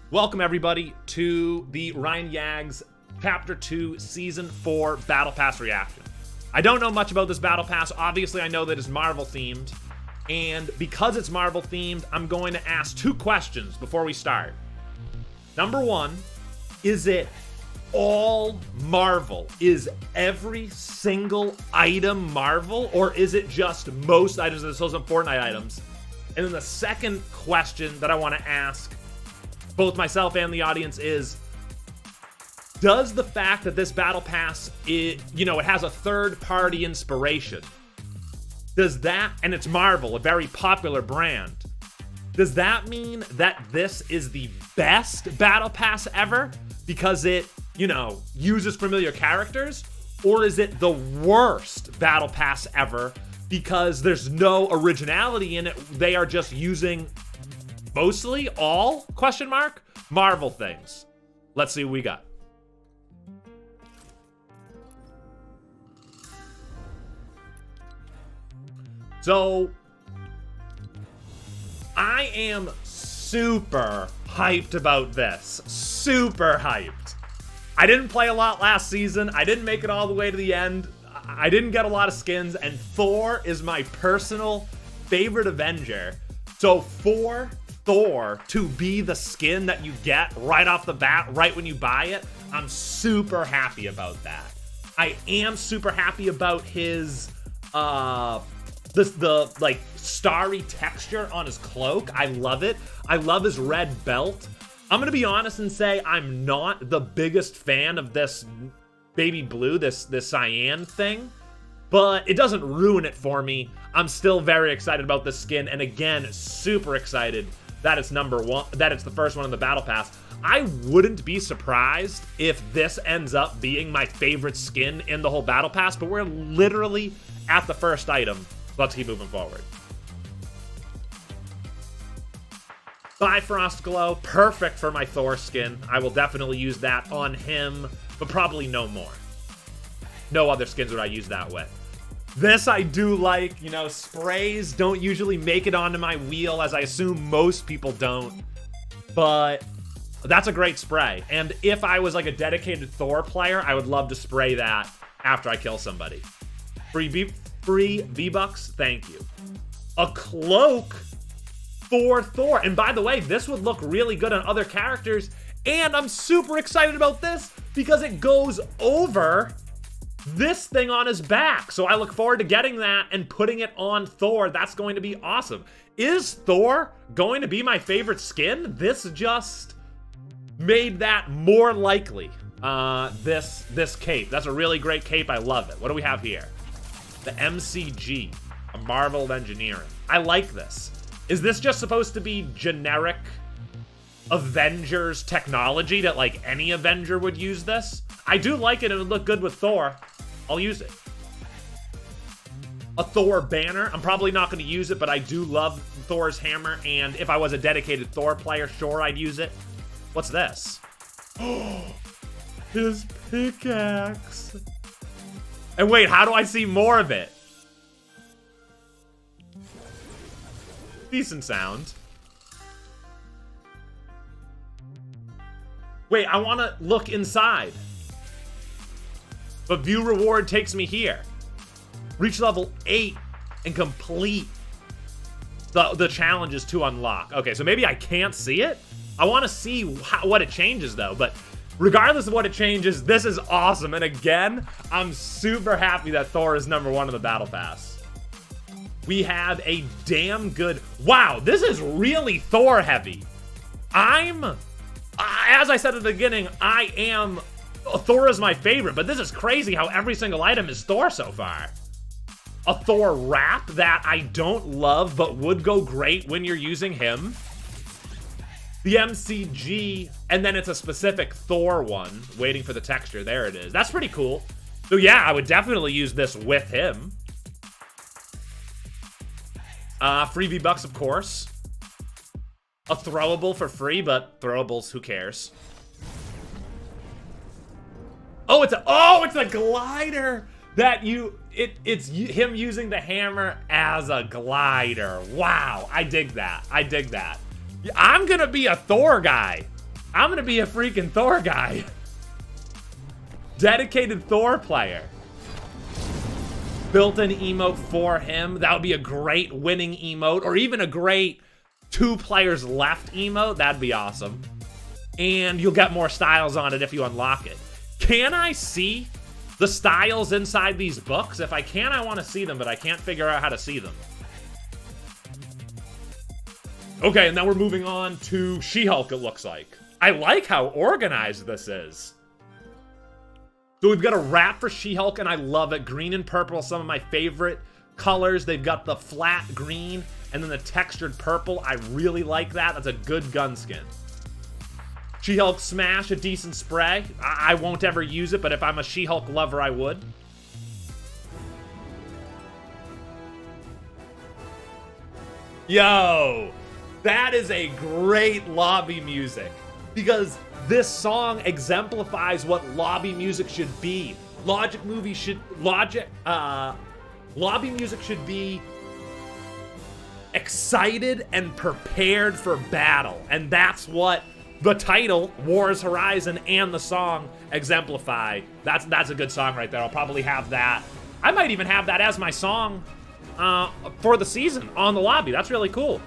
Welcome everybody to the Ryan Yags Chapter 2 Season 4 Battle Pass reaction. I don't know much about this Battle Pass. Obviously I know that it's Marvel themed, and because it's Marvel themed, I'm going to ask two questions before we start. Number one, is it all Marvel? Is every single item Marvel, or is it just most items? There's still some Fortnite items. And then the second question that I want to ask both myself and the audience is, does the fact that this battle pass, it has a third-party inspiration, does that, and it's Marvel, a very popular brand, does that mean that this is the best battle pass ever because it, uses familiar characters? Or is it the worst battle pass ever because there's no originality in it? They are just using mostly all, Marvel things. Let's see what we got. So, I am super hyped about this. Super hyped. I didn't play a lot last season. I didn't make it all the way to the end. I didn't get a lot of skins, and Thor is my personal favorite Avenger. So for Thor to be the skin that you get right off the bat, right when you buy it, I'm super happy about that. I am super happy about his the starry texture on his cloak. I love it. I love his red belt. I'm gonna be honest and say I'm not the biggest fan of this baby blue, this cyan thing, but it doesn't ruin it for me. I'm still very excited about this skin, and again, super excited that it's number one, that it's the first one in the battle pass. I wouldn't be surprised if this ends up being my favorite skin in the whole battle pass, but we're literally at the first item. Let's keep moving forward. Bifrost glow, perfect for my Thor skin. I will definitely use that on him, but probably no more. No other skins would I use that with. This I do like, sprays don't usually make it onto my wheel, as I assume most people don't, but that's a great spray. And if I was like a dedicated Thor player, I would love to spray that after I kill somebody. Free V-Bucks, thank you. A cloak for Thor. And by the way, this would look really good on other characters, and I'm super excited about this because it goes over this thing on his back. So I look forward to getting that and putting it on Thor. That's going to be awesome. Is Thor going to be my favorite skin? This just made that more likely. This cape. That's a really great cape. I love it. What do we have here? The MCG, a Marvel of Engineering. I like this. Is this just supposed to be generic Avengers technology that like any Avenger would use this? I do like it. It would look good with Thor. I'll use it. A Thor banner. I'm probably not going to use it, but I do love Thor's hammer, and if I was a dedicated Thor player, sure, I'd use it. What's this? His pickaxe. And wait, how do I see more of it? Decent sound. Wait, I want to look inside. But view reward takes me here. Reach level 8 and complete the challenges to unlock. Okay, so maybe I can't see it? I want to see what it changes though, but regardless of what it changes, this is awesome. And again, I'm super happy that Thor is number one in the battle pass. We have a damn good, wow, this is really Thor heavy. As I said at the beginning, Thor is my favorite, but this is crazy how every single item is Thor so far. A Thor wrap that I don't love, but would go great when you're using him. The MCG, and then it's a specific Thor one, waiting for the texture. There it is. That's pretty cool. So yeah, I would definitely use this with him. Free V-Bucks, of course. A throwable for free, but throwables, who cares? Oh, it's a glider that it's him using the hammer as a glider. Wow, I dig that. I dig that. I'm gonna be a Thor guy. I'm gonna be a freaking Thor guy. Dedicated Thor player. Built-in emote for him. That would be a great winning emote, or even a great 2 players left emote. That'd be awesome. And you'll get more styles on it if you unlock it. Can I see the styles inside these books? If I can, I want to see them, but I can't figure out how to see them. Okay, and now we're moving on to She-Hulk, it looks like. I like how organized this is. So we've got a wrap for She-Hulk, and I love it. Green and purple, some of my favorite colors. They've got the flat green and then the textured purple. I really like that. That's a good gun skin. She-Hulk Smash, a decent spray. I won't ever use it, but if I'm a She-Hulk lover, I would. Yo, that is a great lobby music, because this song exemplifies what lobby music should be. Lobby music should be excited and prepared for battle. And that's what the title, War's Horizon, and the song exemplify. That's a good song right there. I'll probably have that. I might even have that as my song for the season on the lobby. That's really cool.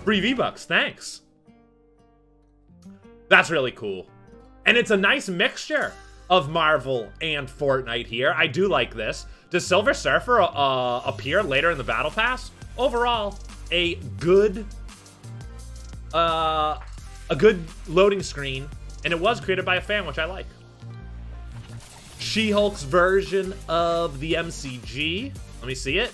Free V-Bucks, thanks. That's really cool. And it's a nice mixture of Marvel and Fortnite here. I do like this. Does Silver Surfer appear later in the Battle Pass? Overall, a good loading screen, and it was created by a fan, which I like. She-Hulk's version of the MCG. Let me see it.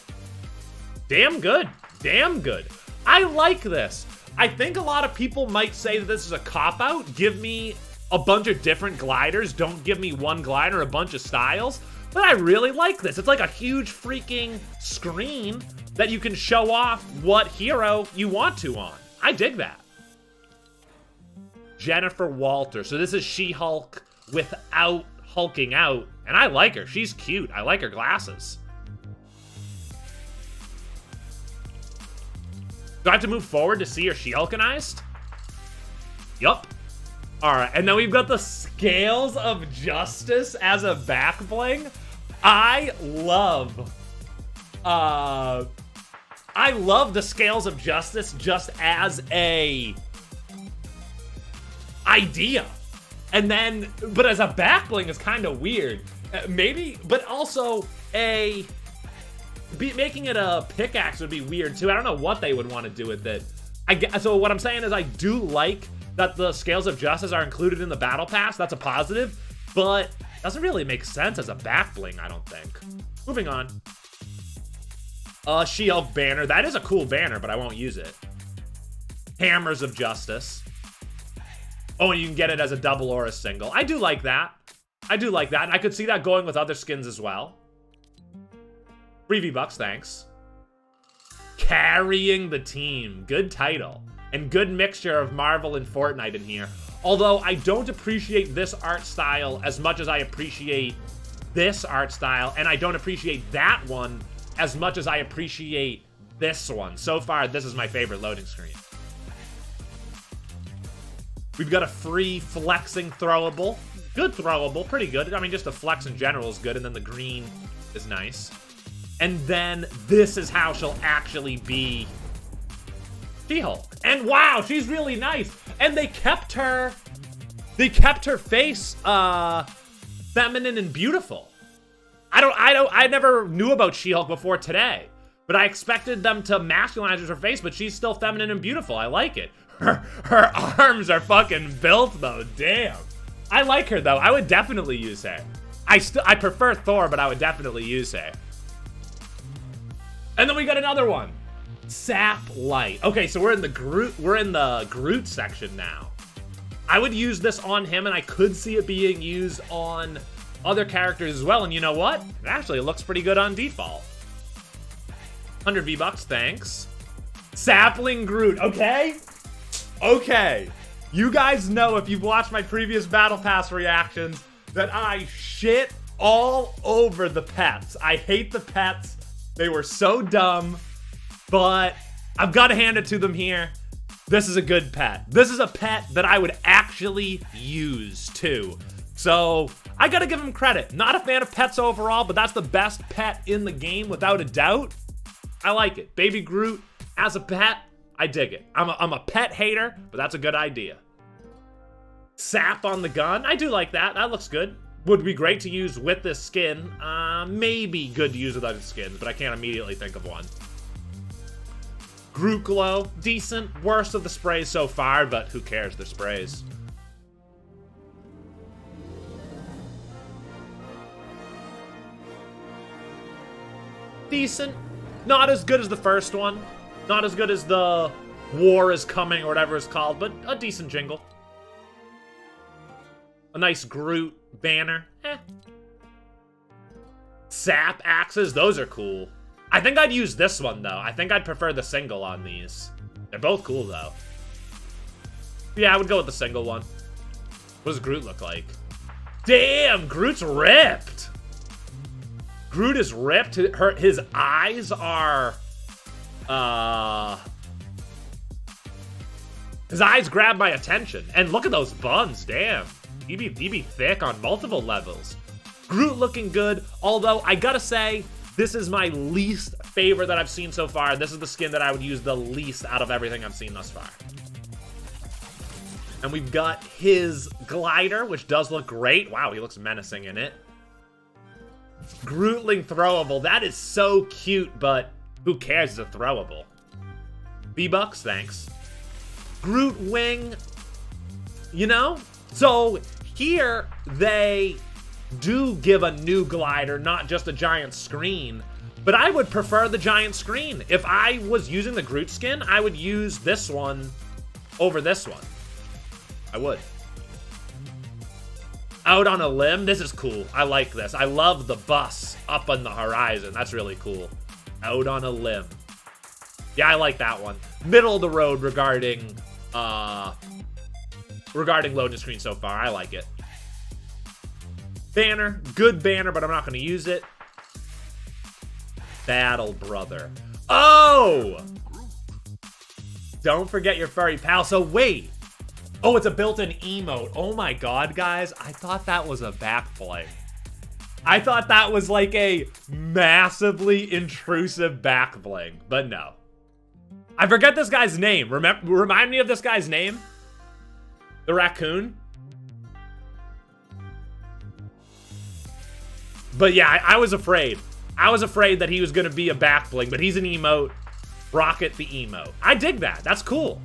Damn good. Damn good. I like this. I think a lot of people might say that this is a cop-out. Give me a bunch of different gliders. Don't give me one glider, a bunch of styles. But I really like this. It's like a huge freaking screen that you can show off what hero you want to on. I dig that. Jennifer Walter. So this is She-Hulk without hulking out. And I like her. She's cute. I like her glasses. Do I have to move forward to see her She-Hulkanized? Yup. Alright, and then we've got the Scales of Justice as a back bling. I love the Scales of Justice just as a idea. And then, but as a back bling is kind of weird. Maybe, but also making it a pickaxe would be weird too. I don't know what they would want to do with it. So what I'm saying is I do like that the Scales of Justice are included in the Battle Pass. That's a positive, but it doesn't really make sense as a back bling, I don't think. Moving on. She-Hulk banner. That is a cool banner, but I won't use it. Hammers of Justice. Oh, and you can get it as a double or a single. I do like that. I do like that, and I could see that going with other skins as well. Free V-Bucks, thanks. Carrying the Team. Good title. And good mixture of Marvel and Fortnite in here. Although I don't appreciate this art style as much as I appreciate this art style. And I don't appreciate that one as much as I appreciate this one. So far, this is my favorite loading screen. We've got a free flexing throwable. Good throwable, pretty good. I mean, just the flex in general is good. And then the green is nice. And then this is how she'll actually be She-Hulk. And wow, she's really nice. And they kept her face feminine and beautiful. I never knew about She-Hulk before today, but I expected them to masculinize her face, but she's still feminine and beautiful. I like it. Her arms are fucking built though. Damn. I like her though. I would definitely use her. I prefer Thor, but I would definitely use her. And then we got another one. Sap Light. Okay, so we're in the Groot section now. I would use this on him, and I could see it being used on other characters as well. And you know what? It actually looks pretty good on default. 100 V-Bucks, thanks. Sapling Groot, okay? Okay. You guys know, if you've watched my previous Battle Pass reactions, that I shit all over the pets. I hate the pets. They were so dumb, but I've got to hand it to them here. This is a good pet. This is a pet that I would actually use too. So I gotta give him credit. Not a fan of pets overall, but that's the best pet in the game without a doubt. I like it. Baby Groot as a pet, I dig it. I'm a pet hater, but that's a good idea. Sap on the gun, I do like that. That looks good. Would be great to use with this skin. Maybe good to use without the skins, but I can't immediately think of one. Groot Glow, decent. Worst of the sprays so far, but who cares? They're sprays. Decent. Not as good as the first one. Not as good as the War is Coming or whatever it's called, but a decent jingle. A nice Groot banner. Sap axes, those are cool. I think I'd use this one, though. I think I'd prefer the single on these. They're both cool, though. Yeah, I would go with the single one. What does Groot look like? Damn, Groot's ripped. Groot is ripped. His eyes are... His eyes grab my attention. And look at those buns, damn. He'd be thick on multiple levels. Groot looking good, although I gotta say, this is my least favorite that I've seen so far. This is the skin that I would use the least out of everything I've seen thus far. And we've got his glider, which does look great. Wow, he looks menacing in it. Grootling throwable. That is so cute, but who cares? It's a throwable. V-Bucks, thanks. Groot wing, you know? So here they do give a new glider, not just a giant screen, but I would prefer the giant screen. If I was using the Groot skin, I would use this one over this one. I would. Out on a limb, this is cool. I like this. I love the bus up on the horizon. That's really cool. Out on a limb. Yeah, I like that one. Middle of the road regarding loading screen so far. I like it. Banner, good banner, but I'm not going to use it. Battle Brother. Oh! Don't forget your furry pal. So wait. Oh, it's a built-in emote. Oh my god, guys. I thought that was a back bling. I thought that was like a massively intrusive back bling, but no. I forget this guy's name. Remind me of this guy's name? The raccoon? But yeah, I was afraid. I was afraid that he was going to be a back bling, but he's an emote. Rocket the emote. I dig that. That's cool.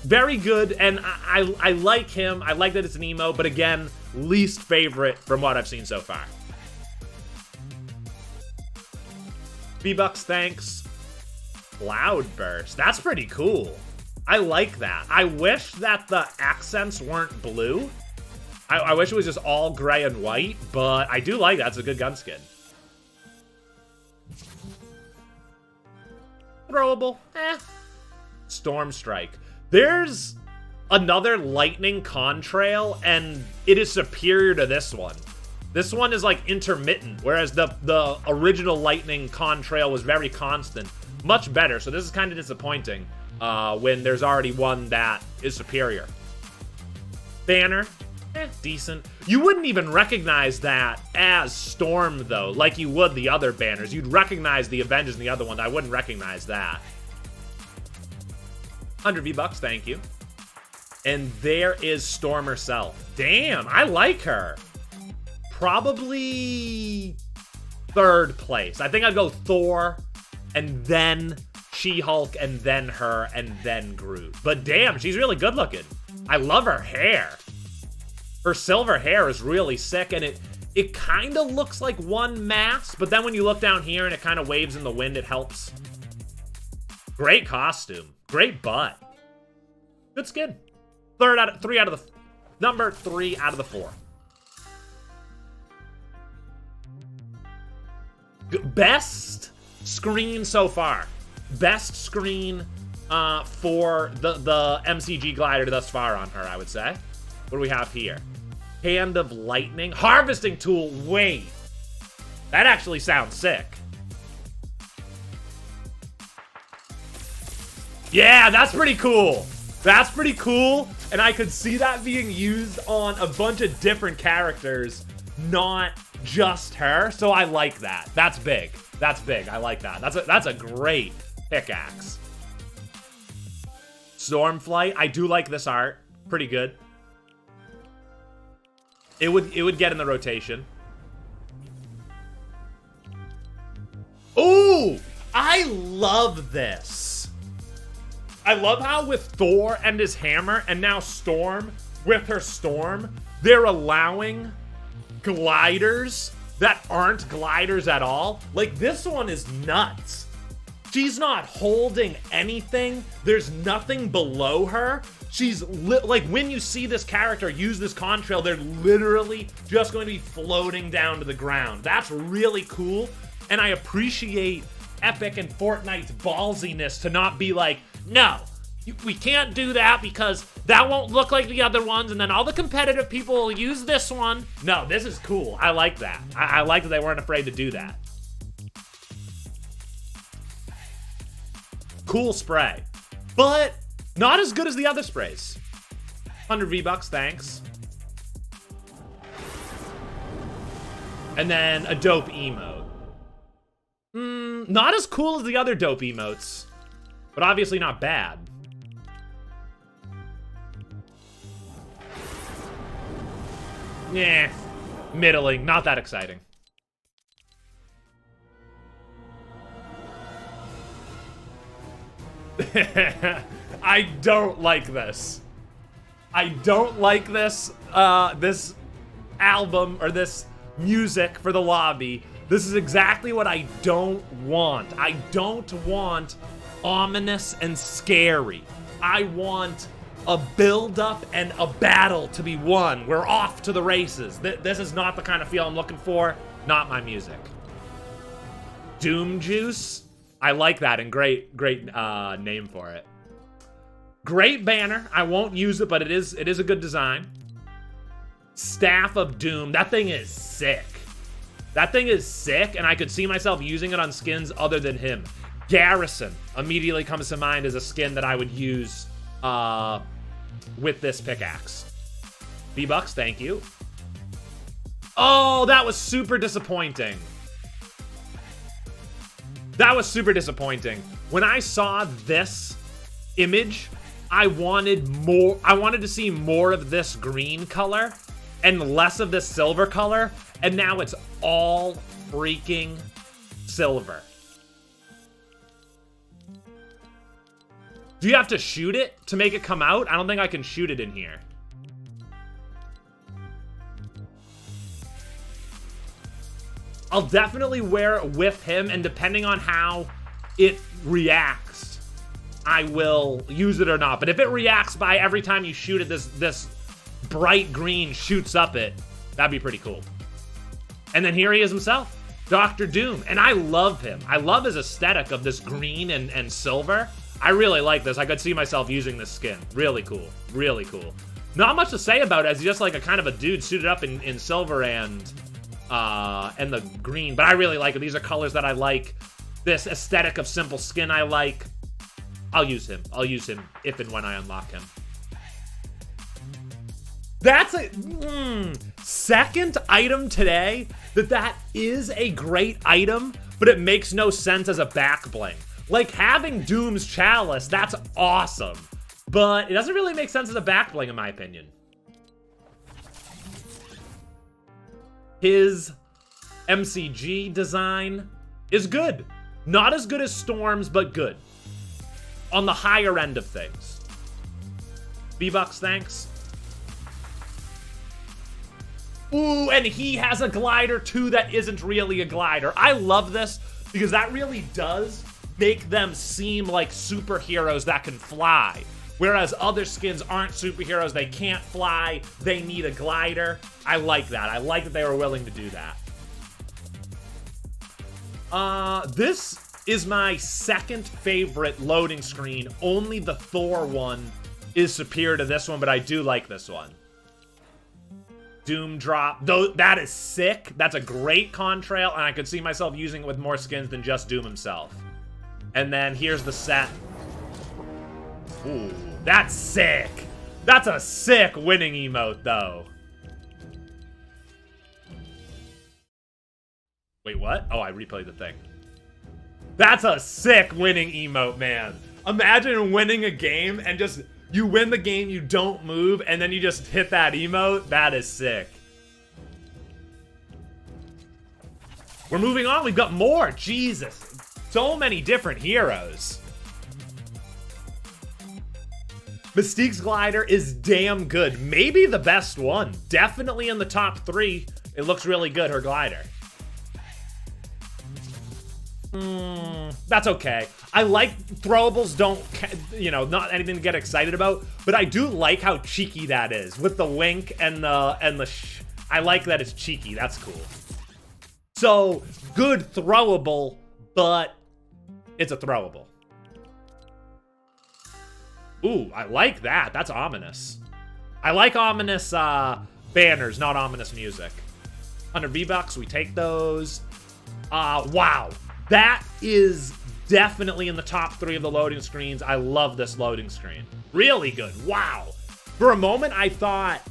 Very good, and I like him. I like that it's an emote, but again, least favorite from what I've seen so far. V-Bucks, thanks. CLOUDBURST. That's pretty cool. I like that. I wish that the accents weren't blue. I wish it was just all gray and white, but I do like that. It's a good gun skin. Throwable. Storm Strike. There's another lightning contrail, and it is superior to this one. This one is like intermittent, whereas the original lightning contrail was very constant. Much better, so this is kind of disappointing when there's already one that is superior. Banner. Decent. You wouldn't even recognize that as Storm, though, like you would the other banners. You'd recognize the Avengers and the other one. I wouldn't recognize that. 100 V-Bucks, thank you. And there is Storm herself. Damn, I like her. Probably third place. I think I'd go Thor, and then She-Hulk, and then her, and then Groot. But damn, she's really good looking. I love her hair. Her silver hair is really sick, and it kind of looks like one mass, but then when you look down here and it kind of waves in the wind, it helps. Great costume. Great butt. Good skin. Number 3 out of the 4. Best screen so far. Best screen for the MCG glider thus far on her, I would say. What do we have here? Hand of Lightning. Harvesting tool. Wait. That actually sounds sick. Yeah, that's pretty cool. That's pretty cool. And I could see that being used on a bunch of different characters, not just her. So I like that. That's big. That's big. I like that. That's a great pickaxe. Stormflight. I do like this art. Pretty good. It would get in the rotation. Ooh! I love this. I love how with Thor and his hammer, and now Storm with her storm, they're allowing gliders that aren't gliders at all. Like, this one is nuts. She's not holding anything. There's nothing below her. She's like, when you see this character use this contrail, they're literally just going to be floating down to the ground. That's really cool. And I appreciate Epic and Fortnite's ballsiness to not be like, no, we can't do that because that won't look like the other ones, and then all the competitive people will use this one. No, this is cool. I like that. I like that they weren't afraid to do that. Cool spray, but not as good as the other sprays. 100 V-Bucks, thanks. And then a dope emote. Not as cool as the other dope emotes, but obviously not bad. Yeah, middling, not that exciting. I don't like this. I don't like this, this album, or this music for the lobby. This is exactly what I don't want. I don't want ominous and scary. I want a build-up and a battle to be won. We're off to the races. This is not the kind of feel I'm looking for. Not my music. Doom Juice. I like that, and great name for it. Great banner. I won't use it, but it is a good design. Staff of Doom. That thing is sick. That thing is sick, and I could see myself using it on skins other than him. Garrison immediately comes to mind as a skin that I would use with this pickaxe. V-Bucks, thank you. Oh, that was super disappointing. That was super disappointing. When I saw this image, I wanted more. I wanted to see more of this green color and less of this silver color, and now it's all freaking silver. Do you have to shoot it to make it come out? I don't think I can shoot it in here. I'll definitely wear it with him, and depending on how it reacts, I will use it or not. But if it reacts by every time you shoot it, this bright green shoots up it, that'd be pretty cool. And then here he is himself, Dr. Doom. And I love him. I love his aesthetic of this green and silver. I really like this. I could see myself using this skin. Really cool. Really cool. Not much to say about it, as he's just like a kind of a dude suited up in silver and the green. But I really like it. These are colors that I like. This aesthetic of simple skin I like. I'll use him. I'll use him if and when I unlock him. That's a second item today that is a great item, but it makes no sense as a back bling. Like, having Doom's Chalice, that's awesome, but it doesn't really make sense as a back bling in my opinion. His MCG design is good. Not as good as Storm's, but good. On the higher end of things. V-Bucks, thanks. Ooh, and he has a glider too that isn't really a glider. I love this because that really does make them seem like superheroes that can fly. Whereas other skins aren't superheroes, they can't fly, they need a glider. I like that. I like that they were willing to do that. This is my second favorite loading screen. Only the Thor one is superior to this one, but I do like this one. Doom drop, though, that is sick. That's a great contrail, and I could see myself using it with more skins than just Doom himself. And then here's the set. Ooh, that's sick. That's a sick winning emote, though. Wait, what? Oh, I replayed the thing. That's a sick winning emote, man. Imagine winning a game and just, you win the game, you don't move, and then you just hit that emote. That is sick. We're moving on. We've got more. Jesus. So many different heroes. Mystique's glider is damn good. Maybe the best one. Definitely in the top 3. It looks really good, her glider. That's okay. I like throwables, don't, you know, not anything to get excited about, but I do like how cheeky that is with the wink and I like that it's cheeky. That's cool. So, good throwable, but it's a throwable. Ooh, I like that. That's ominous. I like ominous banners, not ominous music. 100 V-Bucks, we take those. Wow. That is definitely in the top 3 of the loading screens. I love this loading screen. Really good. Wow. For a moment, I thought,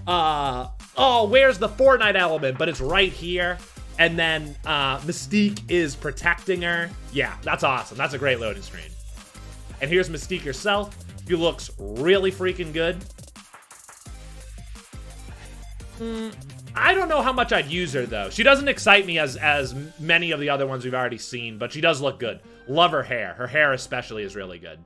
oh, where's the Fortnite element? But it's right here. And then Mystique is protecting her. Yeah, that's awesome. That's a great loading screen. And here's Mystique herself. She looks really freaking good. I don't know how much I'd use her, though. She doesn't excite me as many of the other ones we've already seen, but she does look good. Love her hair. Her hair especially is really good.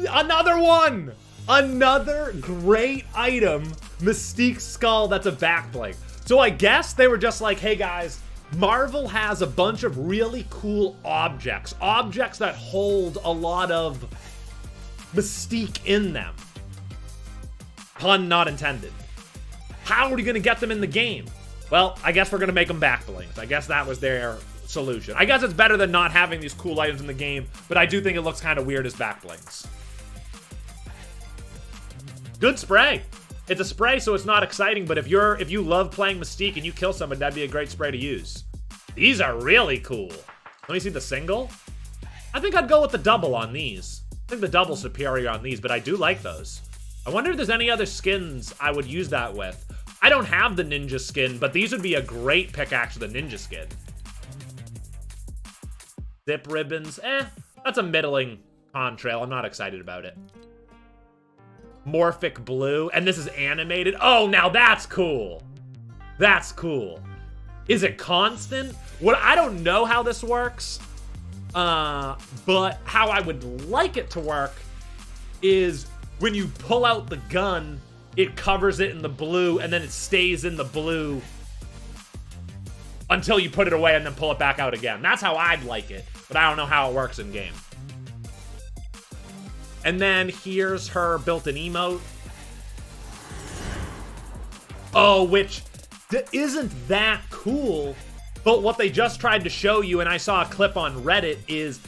Another one! Another great item. Mystique's skull that's a back bling. So I guess they were just like, hey guys, Marvel has a bunch of really cool objects. Objects that hold a lot of mystique in them. Pun not intended. How are we going to get them in the game? Well, I guess we're going to make them back blings. I guess that was their solution. I guess it's better than not having these cool items in the game, but I do think it looks kind of weird as back blings. Good spray. It's a spray, so it's not exciting, but if you love playing Mystique and you kill somebody, that'd be a great spray to use. These are really cool. Let me see the single. I think I'd go with the double on these. I think the double's superior on these, but I do like those. I wonder if there's any other skins I would use that with. I don't have the ninja skin, but these would be a great pickaxe with a ninja skin. Zip ribbons, that's a middling contrail. I'm not excited about it. Morphic blue, and this is animated. Oh, now that's cool. That's cool. Is it constant? I don't know how this works, but how I would like it to work is when you pull out the gun, it covers it in the blue, and then it stays in the blue until you put it away and then pull it back out again. That's how I'd like it, but I don't know how it works in game. And then here's her built-in emote. Oh, which isn't that cool, but what they just tried to show you, and I saw a clip on Reddit, is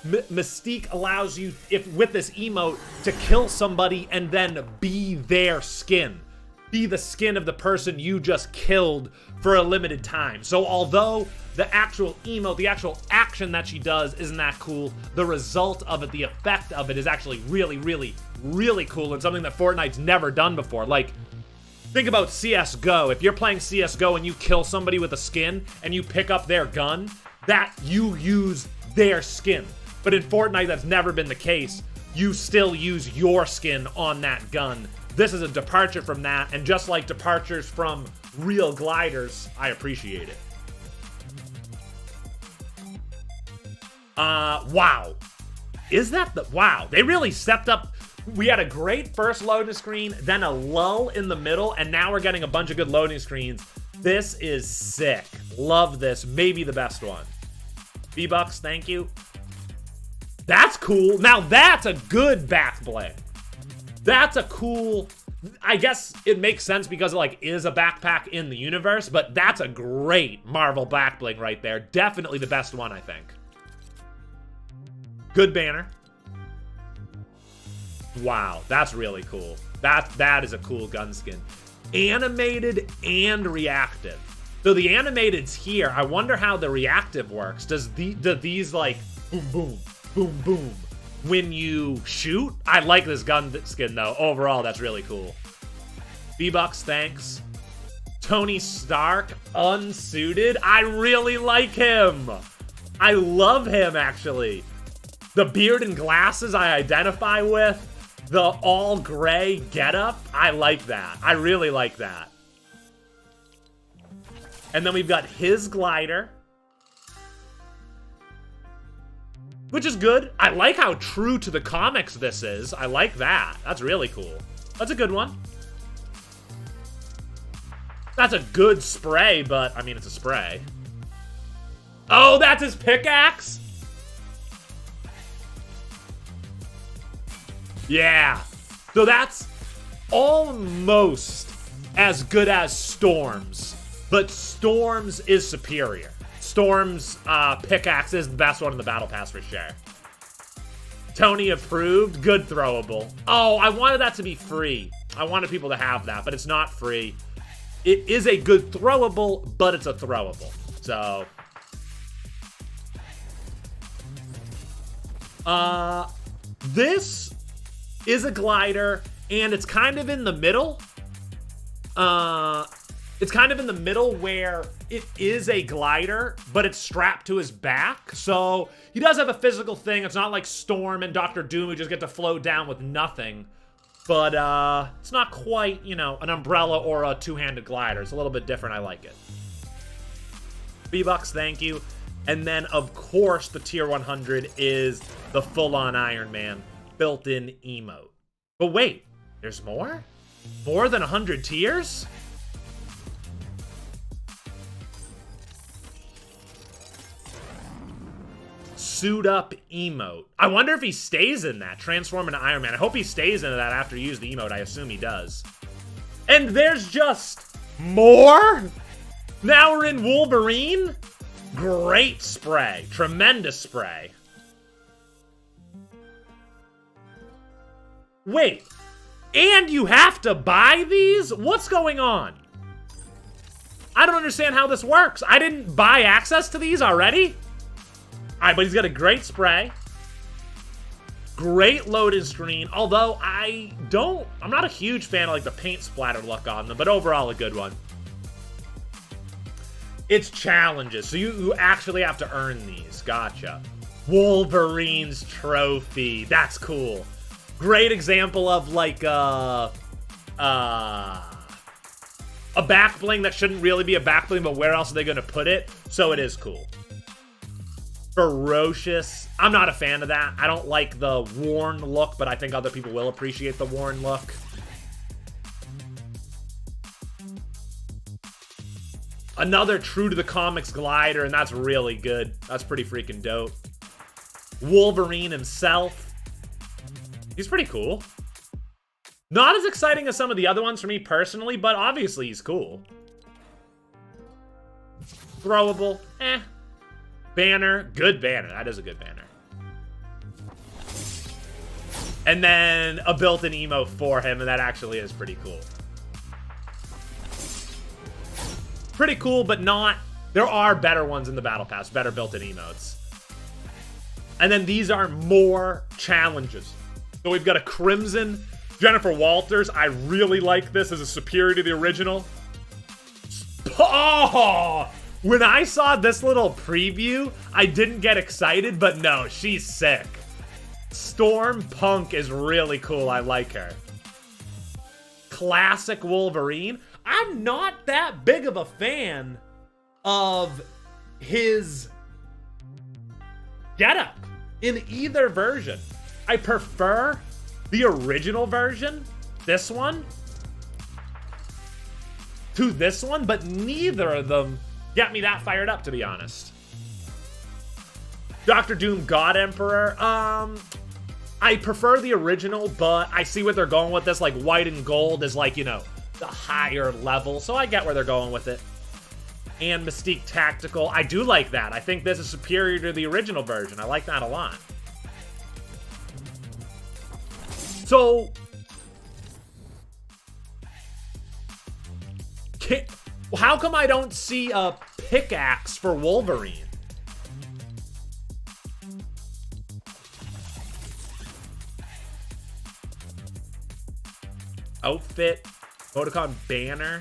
Mystique allows you, with this emote, to kill somebody and then be their skin. Be the skin of the person you just killed for a limited time. So although the actual emote, the actual action that she does isn't that cool, the result of it, the effect of it is actually really, really, really cool and something that Fortnite's never done before. Like, think about CSGO. If you're playing CSGO and you kill somebody with a skin and you pick up their gun, that you use their skin. But in Fortnite, that's never been the case. You still use your skin on that gun. This is a departure from that, and just like departures from real gliders, I appreciate it. Wow. Is that the... Wow, they really stepped up. We had a great first loading screen, then a lull in the middle, and now we're getting a bunch of good loading screens. This is sick. Love this. Maybe the best one. V-Bucks, thank you. That's cool. Now that's a good back bling. That's a cool... I guess it makes sense because it, like, is a backpack in the universe, but that's a great Marvel back bling right there. Definitely the best one, I think. Good banner. Wow, that's really cool. That is a cool gun skin. Animated and reactive. So the animated's here. I wonder how the reactive works. Do these, like, boom, boom, boom, boom. When you shoot, I like this gun skin though. Overall, that's really cool. V-Bucks, thanks. Tony Stark, unsuited. I really like him. I love him, actually. The beard and glasses I identify with. The all gray getup. I like that. I really like that. And then we've got his glider, which is good. I like how true to the comics this is. I like that. That's really cool. That's a good one. That's a good spray, but, I mean, it's a spray. Oh, that's his pickaxe? Yeah. So that's almost as good as Storm's, but Storm's is superior. Storm's pickaxe is the best one in the Battle Pass for sure. Tony approved. Good throwable. Oh, I wanted that to be free. I wanted people to have that, but it's not free. It is a good throwable, but it's a throwable. So, this is a glider, and it's kind of in the middle. It's kind of in the middle where it is a glider, but it's strapped to his back. So, he does have a physical thing. It's not like Storm and Doctor Doom who just get to float down with nothing. But, it's not quite, you know, an umbrella or a two-handed glider. It's a little bit different. I like it. V-Bucks, thank you. And then, of course, the tier 100 is the full-on Iron Man built-in emote. But wait, there's more? More than 100 tiers? Suit up emote. I wonder if he stays in that. Transform into Iron Man. I hope he stays into that after you use the emote. I assume he does. And there's just more? Now we're in Wolverine? Great spray. Tremendous spray. Wait. And you have to buy these? What's going on? I don't understand how this works. I didn't buy access to these already? Alright, but he's got a great spray. Great loaded screen. Although, I'm not a huge fan of like the paint splatter look on them, but overall a good one. It's challenges, so you actually have to earn these. Gotcha. Wolverine's trophy. That's cool. Great example of like a back bling that shouldn't really be a back bling, but where else are they going to put it? So it is cool. Ferocious. I'm not a fan of that. I don't like the worn look, but I think other people will appreciate the worn look. Another true to the comics glider, and that's really good. That's pretty freaking dope. Wolverine himself. He's pretty cool. Not as exciting as some of the other ones for me personally, but obviously he's cool. Throwable. Eh. Banner. Good banner. That is a good banner. And then a built-in emote for him, and that actually is pretty cool. Pretty cool, but not... There are better ones in the Battle Pass. Better built-in emotes. And then these are more challenges. So we've got a Crimson Jennifer Walters. I really like this as a superior to the original. Oh! When I saw this little preview, I didn't get excited, but no, she's sick. Storm Punk is really cool. I like her. Classic Wolverine. I'm not that big of a fan of his getup in either version. I prefer the original version, this one, to this one, but neither of them get me that fired up, to be honest. Doctor Doom God Emperor. I prefer the original, but I see what they're going with this. Like, white and gold is like, you know, the higher level. So I get where they're going with it. And Mystique Tactical. I do like that. I think this is superior to the original version. I like that a lot. So... how come I don't see a pickaxe for Wolverine? Outfit, Vodacon banner.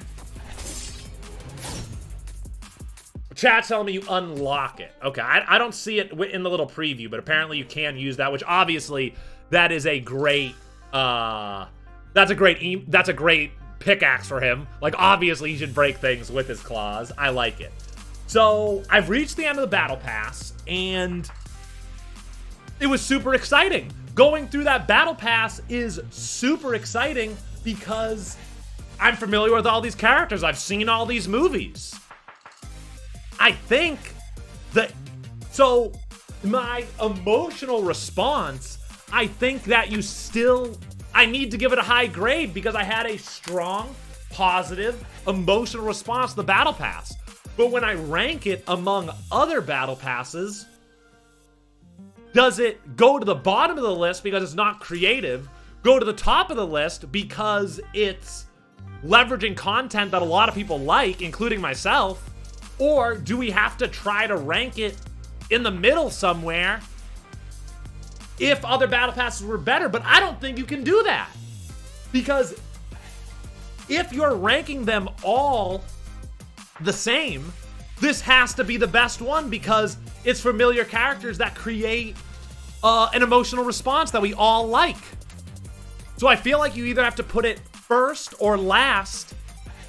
Chat's telling me you unlock it. Okay, I don't see it in the little preview, but apparently you can use that, which obviously that is a great, that's a great pickaxe for him. Like, obviously he should break things with his claws. I like it. So I've reached the end of the battle pass, and it was super exciting. Going through that battle pass is super exciting because I'm familiar with all these characters. I've seen all these movies. I think that, so my emotional response, I think that I need to give it a high grade because I had a strong, positive, emotional response to the battle pass. But when I rank it among other battle passes, does it go to the bottom of the list because it's not creative, go to the top of the list because it's leveraging content that a lot of people like, including myself? Or do we have to try to rank it in the middle somewhere if other battle passes were better? But I don't think you can do that. Because if you're ranking them all the same, this has to be the best one because it's familiar characters that create an emotional response that we all like. So I feel like you either have to put it first or last.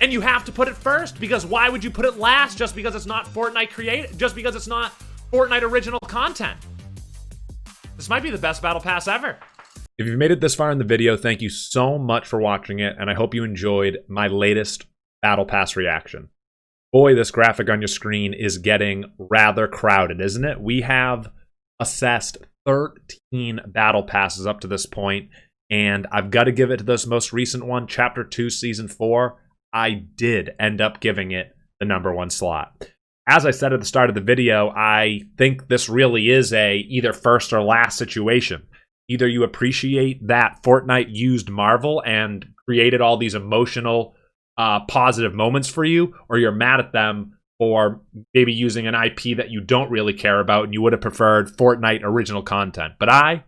And you have to put it first, because why would you put it last just because it's not Fortnite original content? This might be the best battle pass ever. If you've made it this far in the video, thank you so much for watching it, and I hope you enjoyed my latest battle pass reaction. Boy, this graphic on your screen is getting rather crowded, isn't it? We have assessed 13 battle passes up to this point, and I've got to give it to this most recent one, Chapter 2, Season 4. I did end up giving it the #1 slot. As I said at the start of the video, I think this really is a either first or last situation. Either you appreciate that Fortnite used Marvel and created all these emotional, positive moments for you, or you're mad at them for maybe using an IP that you don't really care about and you would have preferred Fortnite original content. But I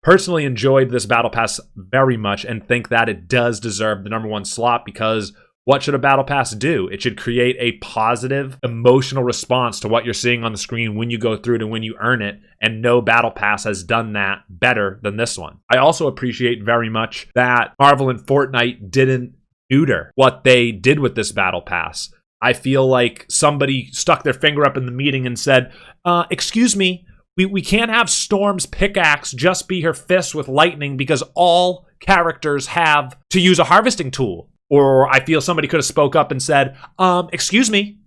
personally enjoyed this battle pass very much and think that it does deserve the #1 slot because what should a battle pass do? It should create a positive emotional response to what you're seeing on the screen when you go through it and when you earn it, and no battle pass has done that better than this one. I also appreciate very much that Marvel and Fortnite didn't neuter what they did with this battle pass. I feel like somebody stuck their finger up in the meeting and said, excuse me, we can't have Storm's pickaxe just be her fist with lightning because all characters have to use a harvesting tool. Or I feel somebody could have spoke up and said, excuse me,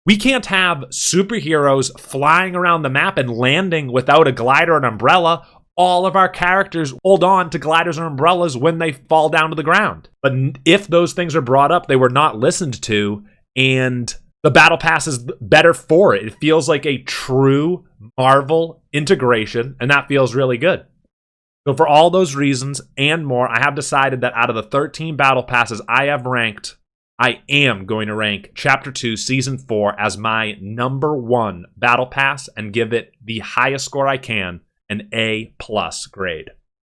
we can't have superheroes flying around the map and landing without a glider and umbrella. All of our characters hold on to gliders and umbrellas when they fall down to the ground. But if those things are brought up, they were not listened to, and the battle pass is better for it. It feels like a true Marvel integration, and that feels really good. So for all those reasons and more, I have decided that out of the 13 battle passes I have ranked, I am going to rank Chapter 2, Season 4 as my #1 battle pass and give it the highest score I can, an A+ grade.